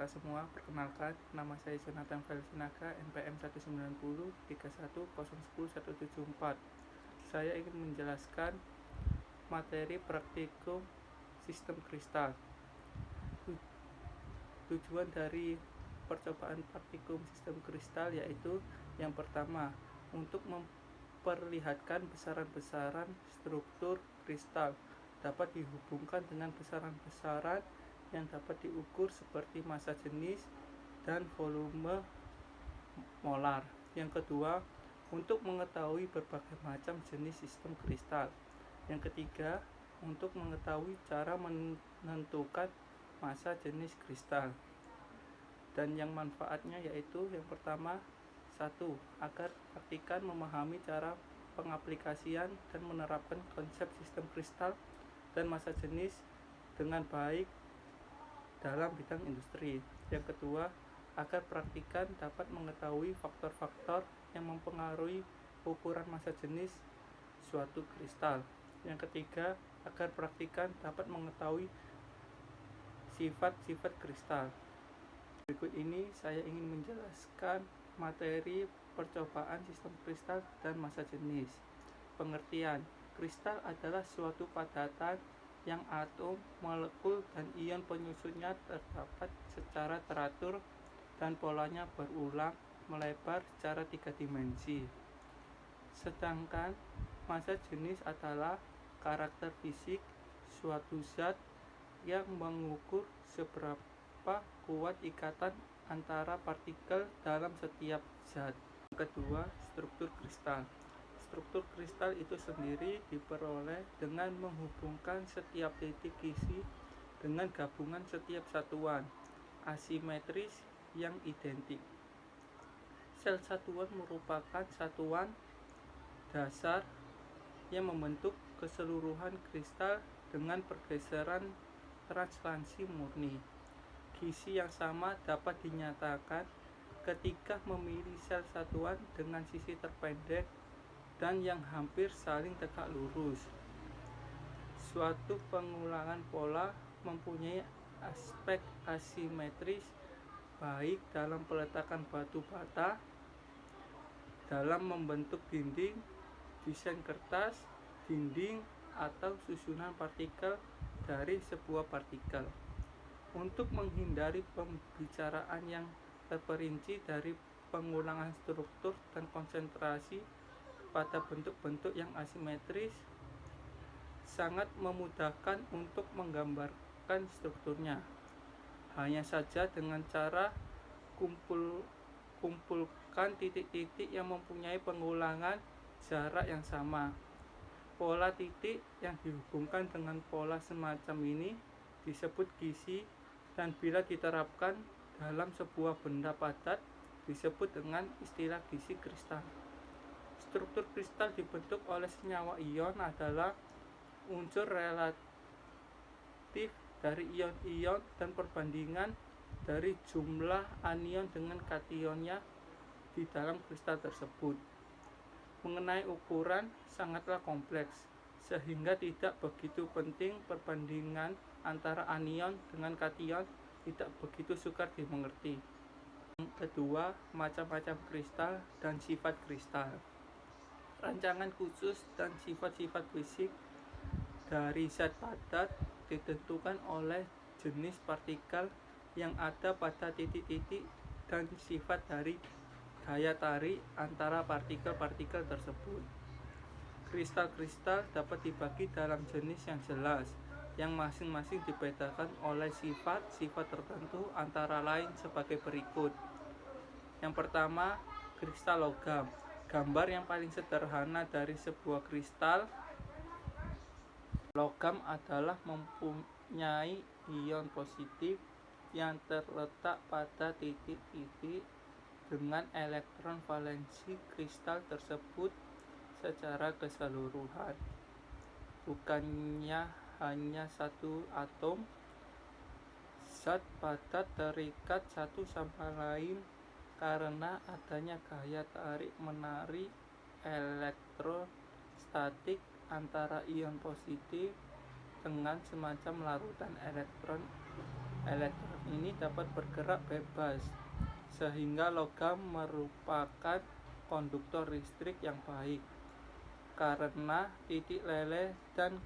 kakak semua, perkenalkan nama saya Jonathan Felsinaga, NPM 190 31010174. Saya ingin menjelaskan materi praktikum sistem kristal. Tujuan dari percobaan praktikum sistem kristal yaitu yang pertama, untuk memperlihatkan besaran-besaran struktur kristal dapat dihubungkan dengan besaran-besaran yang dapat diukur seperti massa jenis dan volume molar. Yang kedua, untuk mengetahui berbagai macam jenis sistem kristal. Yang ketiga, untuk mengetahui cara menentukan massa jenis kristal. Dan yang manfaatnya yaitu yang pertama, 1. Agar praktikan memahami cara pengaplikasian dan menerapkan konsep sistem kristal dan massa jenis dengan baik dalam bidang industri. Yang kedua, agar praktikan dapat mengetahui faktor-faktor yang mempengaruhi ukuran massa jenis suatu kristal. Yang ketiga, agar praktikan dapat mengetahui sifat-sifat kristal. Berikut ini saya ingin menjelaskan materi percobaan sistem kristal dan massa jenis. Pengertian: kristal adalah suatu padatan yang atom, molekul, dan ion penyusunnya terdapat secara teratur dan polanya berulang melebar secara 3 dimensi. Sedangkan massa jenis adalah karakter fisik suatu zat yang mengukur seberapa kuat ikatan antara partikel dalam setiap zat. Kedua, struktur kristal. Struktur kristal itu sendiri diperoleh dengan menghubungkan setiap titik isi dengan gabungan setiap satuan asimetris yang identik. Sel satuan merupakan satuan dasar yang membentuk keseluruhan kristal dengan pergeseran translasi murni. Gizi yang sama dapat dinyatakan ketika memilih sel satuan dengan sisi terpendek dan yang hampir saling tegak lurus. Suatu pengulangan pola mempunyai aspek asimetris baik dalam peletakan batu bata, dalam membentuk dinding, desain kertas, dinding, atau susunan partikel dari sebuah partikel. Untuk menghindari pembicaraan yang terperinci dari pengulangan struktur dan konsentrasi pada bentuk-bentuk yang asimetris, sangat memudahkan untuk menggambarkan strukturnya. Hanya saja dengan cara kumpulkan titik-titik yang mempunyai pengulangan jarak yang sama. Pola titik yang dihubungkan dengan pola semacam ini disebut gizi, dan bila diterapkan dalam sebuah benda padat disebut dengan istilah gizi kristal. Struktur kristal dibentuk oleh senyawa ion adalah unsur relatif dari ion-ion dan perbandingan dari jumlah anion dengan kationnya di dalam kristal tersebut. Mengenai ukuran sangatlah kompleks, sehingga tidak begitu penting perbandingan antara anion dengan kation tidak begitu sukar dimengerti. Yang kedua, macam-macam kristal dan sifat kristal. Rancangan khusus dan sifat-sifat fisik dari zat padat ditentukan oleh jenis partikel yang ada pada titik-titik dan sifat dari daya tarik antara partikel-partikel tersebut. Kristal-kristal dapat dibagi dalam jenis yang jelas, yang masing-masing dibedakan oleh sifat-sifat tertentu antara lain sebagai berikut. Yang pertama, kristal logam. Gambar yang paling sederhana dari sebuah kristal logam adalah mempunyai ion positif yang terletak pada titik-titik dengan elektron valensi kristal tersebut secara keseluruhan. Bukannya hanya satu atom zat padat terikat satu sama lain karena adanya gaya tarik menarik elektrostatik antara ion positif dengan semacam larutan elektron ini dapat bergerak bebas, sehingga logam merupakan konduktor listrik yang baik. Karena titik leleh dan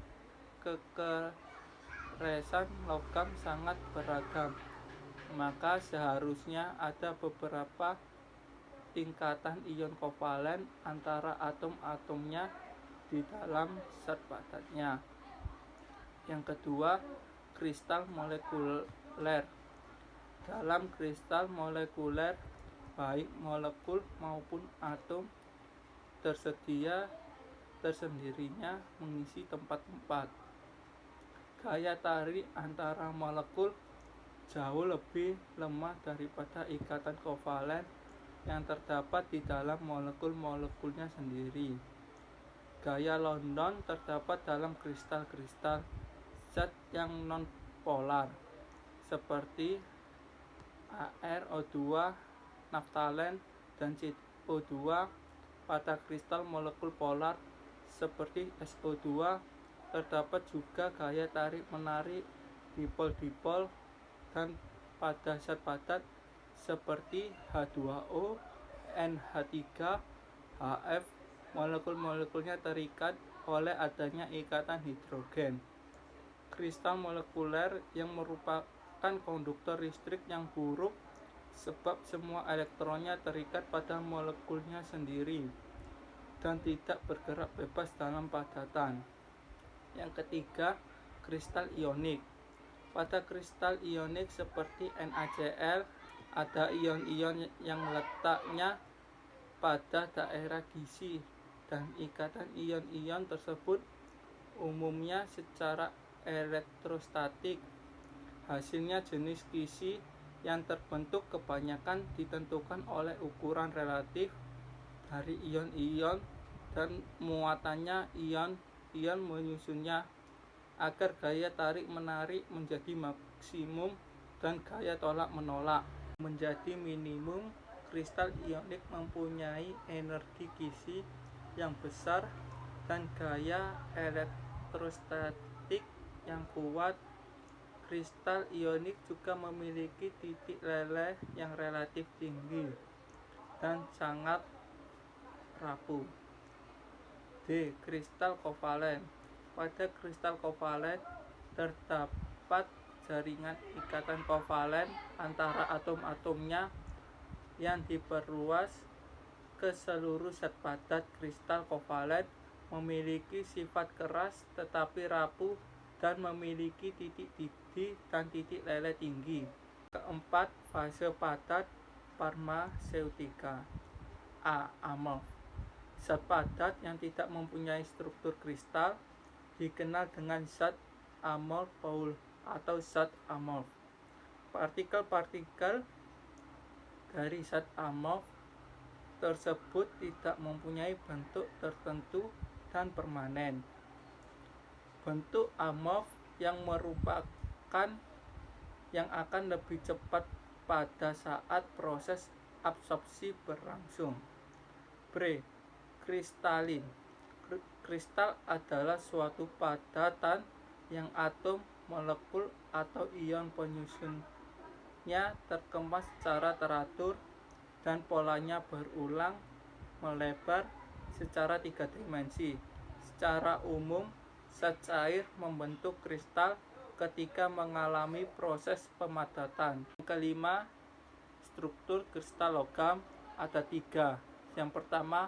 kekeresan logam sangat beragam, maka seharusnya ada beberapa tingkatan ion kovalen antara atom-atomnya di dalam zat padatnya. Yang kedua, kristal molekuler. Dalam kristal molekuler, baik molekul maupun atom tersedia tersendirinya mengisi tempat-tempat. Gaya tarik antara molekul jauh lebih lemah daripada ikatan kovalen yang terdapat di dalam molekul-molekulnya sendiri. Gaya London terdapat dalam kristal-kristal zat yang non-polar seperti Ar, O2, naftalen, dan CO2. Pada kristal molekul polar seperti SO2 terdapat juga gaya tarik-menarik dipol-dipol, dan pada zat padat seperti H2O, NH3, HF, molekul-molekulnya terikat oleh adanya ikatan hidrogen. Kristal molekuler yang merupakan konduktor listrik yang buruk sebab semua elektronnya terikat pada molekulnya sendiri dan tidak bergerak bebas dalam padatan. Yang ketiga, kristal ionik. Pada kristal ionik seperti NaCl ada ion-ion yang letaknya pada daerah gizi, dan ikatan ion-ion tersebut umumnya secara elektrostatik. Hasilnya jenis gizi yang terbentuk kebanyakan ditentukan oleh ukuran relatif dari ion-ion dan muatannya ion-ion menyusunnya agar gaya tarik-menarik menjadi maksimum dan gaya tolak-menolak menjadi minimum. Kristal ionik mempunyai energi gizi yang besar dan gaya elektrostatik yang kuat. Kristal ionik juga memiliki titik leleh yang relatif tinggi dan sangat rapuh. D. Kristal kovalen. Pada kristal kovalen terdapat jaringan ikatan kovalen antara atom-atomnya yang diperluas ke seluruh zat padat. Kristal kovalen memiliki sifat keras tetapi rapuh dan memiliki titik didih dan titik leleh tinggi. Keempat, fase padat farmaseutika. A. Amorf. Zat padat yang tidak mempunyai struktur kristal dikenal dengan zat amorf atau zat amorf. Partikel-partikel dari zat amorf tersebut tidak mempunyai bentuk tertentu dan permanen. Bentuk amorf yang merupakan yang akan lebih cepat pada saat proses absorpsi berlangsung. B. Kristalin. Kristal adalah suatu padatan yang atom, molekul, atau ion penyusunnya terkemas secara teratur dan polanya berulang melebar secara 3 dimensi. Secara umum, zat cair membentuk kristal ketika mengalami proses pemadatan. Yang kelima, struktur kristal logam ada 3. Yang pertama,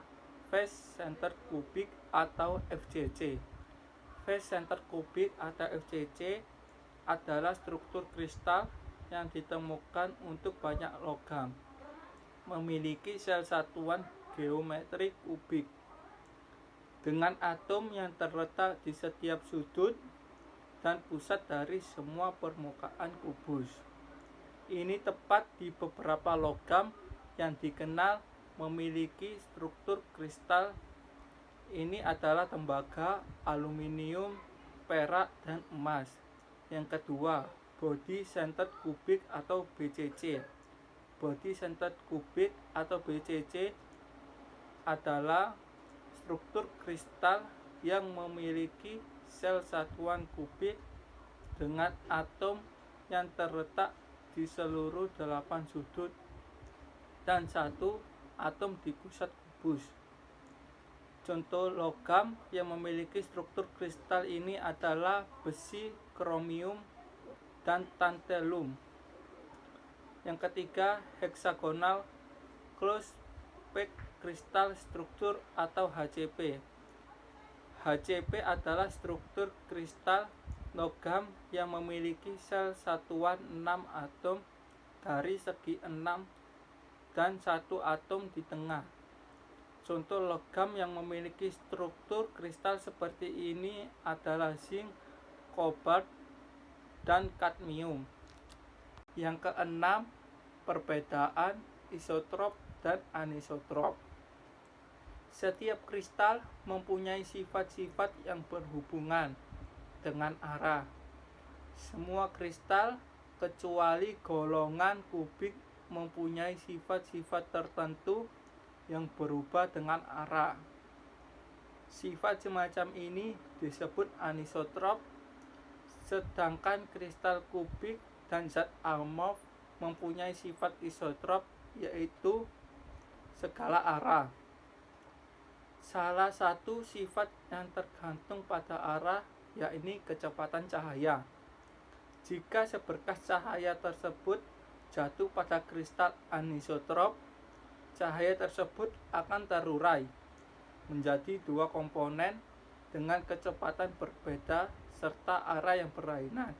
face center cubic atau FCC. Face center cubic atau FCC adalah struktur kristal yang ditemukan untuk banyak logam, memiliki sel satuan geometri kubik dengan atom yang terletak di setiap sudut dan pusat dari semua permukaan kubus. Ini tepat di beberapa logam yang dikenal memiliki struktur kristal. Ini adalah tembaga, aluminium, perak, dan emas. Yang kedua, body centered cubic atau BCC. Body centered cubic atau BCC adalah struktur kristal yang memiliki sel satuan kubik dengan atom yang terletak di seluruh 8 sudut dan 1 atom di pusat kubus. Contoh logam yang memiliki struktur kristal ini adalah besi, kromium, dan tantalum. Yang ketiga, hexagonal closed packed crystal structure atau HCP. HCP adalah struktur kristal logam yang memiliki sel satuan 6 atom dari segi 6 dan 1 atom di tengah. Contoh logam yang memiliki struktur kristal seperti ini adalah zinc, kobalt, dan kadmium. Yang keenam, perbedaan isotrop dan anisotrop. Setiap kristal mempunyai sifat-sifat yang berhubungan dengan arah. Semua kristal kecuali golongan kubik mempunyai sifat-sifat tertentu yang berubah dengan arah. Sifat semacam ini disebut anisotrop, sedangkan kristal kubik dan zat amorf mempunyai sifat isotrop, yaitu segala arah. Salah satu sifat yang tergantung pada arah yakni kecepatan cahaya. Jika seberkas cahaya tersebut jatuh pada kristal anisotrop, cahaya tersebut akan terurai menjadi 2 komponen dengan kecepatan berbeda serta arah yang berlainan.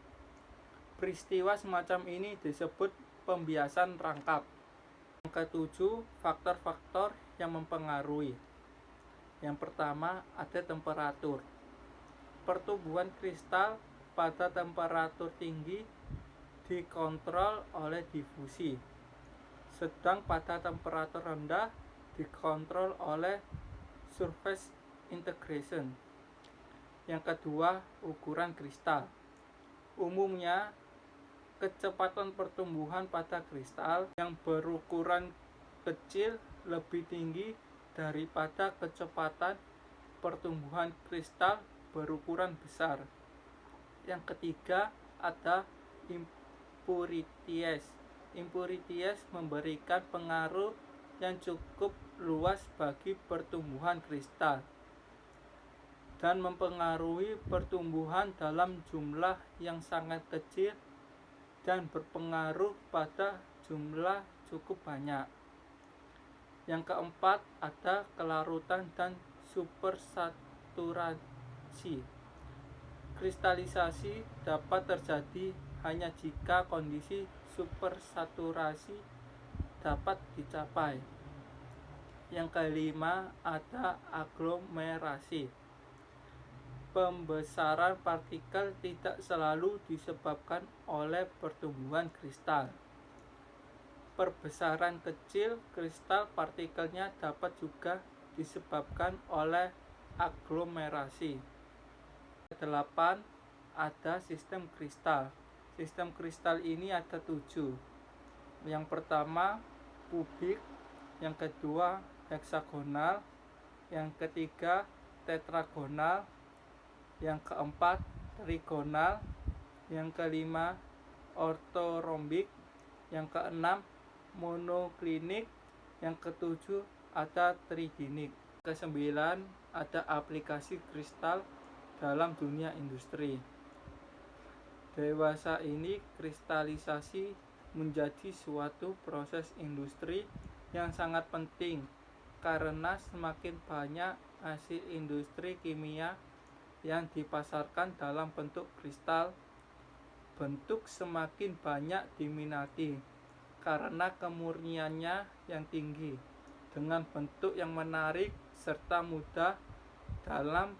Peristiwa semacam ini disebut pembiasan rangkap. Yang ketujuh, faktor-faktor yang mempengaruhi. Yang pertama, ada temperatur. Pertumbuhan kristal pada temperatur tinggi dikontrol oleh difusi, sedang pada temperatur rendah dikontrol oleh surface integration. Yang kedua, ukuran kristal. Umumnya, kecepatan pertumbuhan pada kristal yang berukuran kecil lebih tinggi daripada kecepatan pertumbuhan kristal berukuran besar. Yang ketiga, ada impurities. Impurities memberikan pengaruh yang cukup luas bagi pertumbuhan kristal dan mempengaruhi pertumbuhan dalam jumlah yang sangat kecil dan berpengaruh pada jumlah cukup banyak. Yang keempat, ada kelarutan dan supersaturasi. Kristalisasi dapat terjadi hanya jika kondisi supersaturasi dapat dicapai. Yang kelima, ada aglomerasi. Pembesaran partikel tidak selalu disebabkan oleh pertumbuhan kristal. Perbesaran kecil kristal partikelnya dapat juga disebabkan oleh aglomerasi. 8. Ada sistem kristal. Sistem kristal ini ada 7. Yang pertama, kubik. Yang kedua, heksagonal. Yang ketiga, tetragonal. Yang keempat, trigonal. Yang kelima, ortorombik. Yang keenam, monoklinik. Yang ketujuh, ada tridinik. Kesembilan, ada aplikasi kristal dalam dunia industri. Dewasa ini, kristalisasi menjadi suatu proses industri yang sangat penting karena semakin banyak hasil industri kimia yang dipasarkan dalam bentuk kristal, bentuk semakin banyak diminati karena kemurniannya yang tinggi dengan bentuk yang menarik serta mudah dalam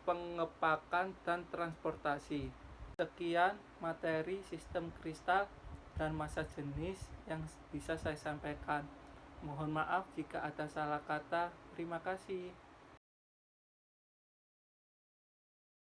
pengepakan dan transportasi. Sekian materi sistem kristal dan massa jenis yang bisa saya sampaikan. Mohon maaf jika ada salah kata. Terima kasih.